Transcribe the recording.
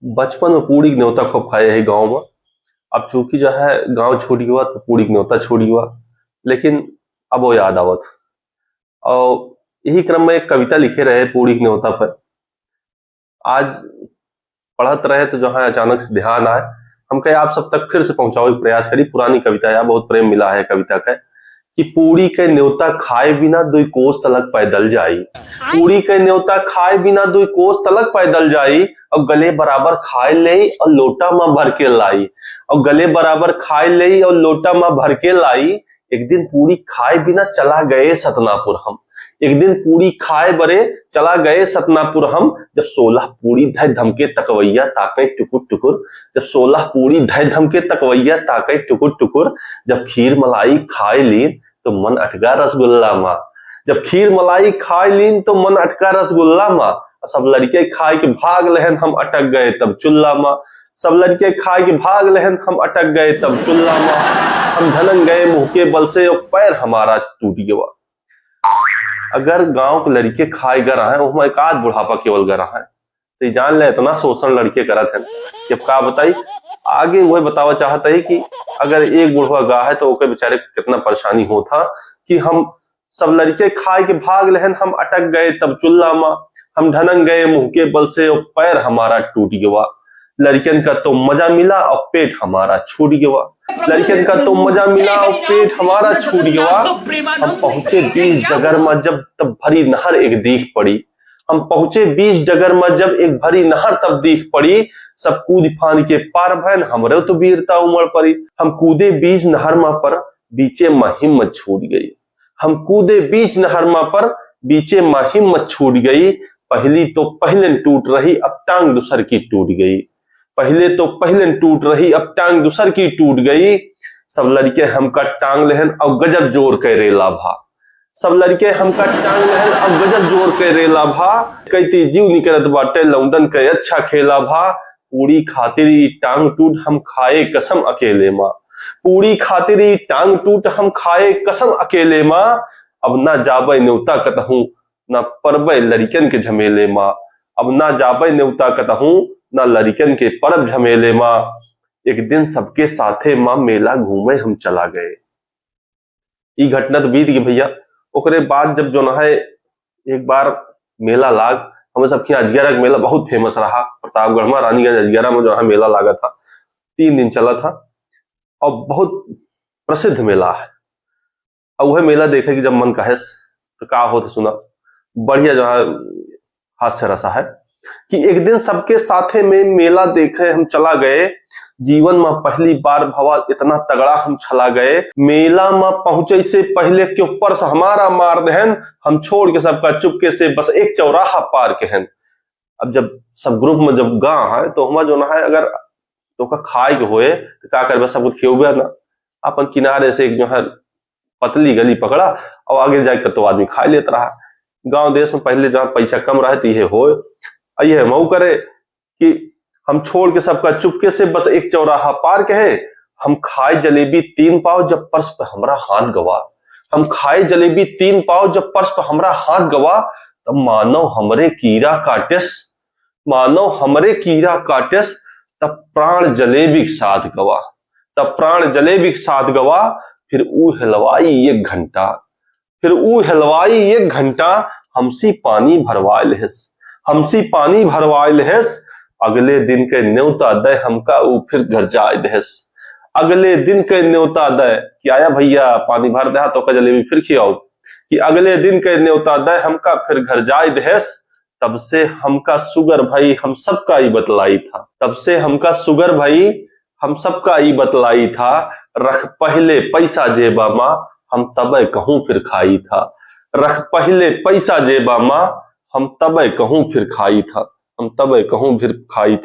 बचपन में पूड़ी के न्योता खूब खाए है गाँव में। अब चूंकि जो है गाँव छूट गया तो पूड़ी के न्योता छूट गया, लेकिन अब वो याद आवत। और यही क्रम में एक कविता लिखे रहे पूड़ी के न्योता पर। आज पढ़त रहे तो जो है अचानक से ध्यान आए, हम कहे आप सब तक फिर से पहुंचाओ एक प्रयास करी। पुरानी कविता है, बहुत प्रेम मिला है कविता का कि पूड़ी के न्योता खाए बिना 2 कोस तलक पैदल जाई। पूड़ी के न्योता खाए बिना 2 कोस तलक पैदल जाई, और गले बराबर खाए ले और लोटा में भर के लाई। और गले बराबर खाए ले और लोटा में भर के लाई। एक दिन पूड़ी खाए बिना चला गए सतनापुर हम। एक दिन पूड़ी खाए बरे चला गए सतनापुर हम। जब 16 पूड़ी धय धमके तकवैया ताके टुकुर टुकुर। जब 16 पूड़ी धय धमके तकवैया ताके टुकुर टुकुर। जब खीर मलाई खाए लीन तो मन अटका रसगुल्ला माँ। जब खीर मलाई खाए लीन तो मन अटका रसगुल्ला माँ। सब लड़के खाए के भाग लहन हम अटक गए तब चुल्ला माँ। सब लड़के खाए के भाग लहन हम अटक गए तब चुल्ला माँ। हम धनन गए मुंह के बल से और पैर हमारा टूट गया। अगर गांव के लड़के खाए गर है उसमें एक आध बुढ़ापा केवल गर है तो जान ले इतना शोषण लड़के करत है। जब का बताई आगे वही बतावा चाहता है कि अगर एक बुढ़वा गा है तो ओके बेचारे कितना परेशानी होता कि हम सब लड़के खाए के भाग लहन हम अटक गए तब चुल्ला माँ। हम ढनन गए मुंह के बल से और पैर हमारा टूट गया। लड़कियन का तो मजा मिला और पेट हमारा छूट गया। लड़कियन का तो मजा मिला और पेट हमारा छूट गया। हम पहुंचे 20 डगर में जब तब भरी नहर एक दीख पड़ी। हम पहुंचे 20 डगर में जब एक भरी नहर तब दीख पड़ी। सब कूद फान के पार भैन हमरे तो वीरता उमड़ पड़ी। हम कूदे 20 नहर में पर बीचे में हिम्मत छूट गई। हम कूदे 20 नहर में पर बीचे में हिम्मत छूट गई। पहली तो पहले टूट रही अब टांग दूसर की टूट गई। पहले तो पहले टूट रही अब टांग दूसर की टूट गई। सब लड़के हमका टांग लहन अब गजब जोर के रेला भा। सब लड़के हमका टांग लहन अब गजब जोर के रेला भा। कहती जीव निकलत बाटे लौंडन के अच्छा खेला भा। पूरी खातिर टांग टूट हम खाए कसम अकेले माँ। पूरी खातिर टांग टूट हम खाए कसम अकेले माँ। अब ना जाबे न्योता कतहूं ना परबे लड़कन के झमेले माँ। अब ना जाबे न्योता कतहूं ना लड़कन के परब झमेले माँ। एक दिन सबके साथे माँ मेला घूमे हम चला गए। ये घटना तो बीत गई भैया। ओकरे बाद जब जो है एक बार मेला लाग, हमें सबके अजगरा का मेला बहुत फेमस रहा। प्रतापगढ़ में रानीगंज अजगरा में जो है मेला लागा था, 3 दिन चला था और बहुत प्रसिद्ध मेला है। और वह मेला देखे कि जब मन कहे तो का हो तो सुना बढ़िया जो है हास्य रसा है कि एक दिन सबके साथे में मेला देखे हम चला गए। जीवन में पहली बार भवा इतना तगड़ा हम चला गए। मेला में पहुंचे से पहले के ऊपर से हमारा मार दहन। हम छोड़ के सबका चुपके से बस एक चौराहा पार के हैं। अब जब सब ग्रुप में जब गा है तो हमारा जो ना है अगर तो का खाए के होए तो क्या कर सब कुछ खेबे ना अपन किनारे से एक जो है पतली गली पकड़ा और आगे जाके तो आदमी खा लेता रहा। गांव देश में पहले जहां पैसा कम रहे तो ये हो ये मऊ करे कि हम छोड़ के सबका चुपके से बस एक चौराहा पार के है। हम खाए जलेबी 3 पाव जब पर्स पे हमरा हाथ गवा। हम खाए जलेबी 3 पाव जब पर्स पे हमरा हाथ गवा। तब मानो हमरे कीड़ा काटेस, मानो हमरे कीड़ा काटेस। तब प्राण जलेबी के साथ गवा। तब प्राण जलेबी के साथ गवा। फिर ऊ हलवाई 1 घंटा, फिर ऊ हलवाई 1 घंटा हमसी पानी भरवाए लेस। हमसी पानी भरवाए लेस। अगले दिन के न्योता दे हमका ऊ फिर घर जाए देस। अगले दिन के न्योता दे कि आया भैया पानी भर दे तो का जलेबी फिर खियाओ कि अगले दिन के न्योता दे हमका फिर घर जाए देस। तब से हमका सुगर भाई हम सबका ही बतलाई था। तब से हमका सुगर भाई हम सबका ही बतलाई था। रख पहले पैसा जेबा माँ हम तबे कहूं फिर खाई था। रख पहले पैसा जेबा माँ हम तबे कहूं फिर खाई था। हम तबे कहूं फिर खाई था।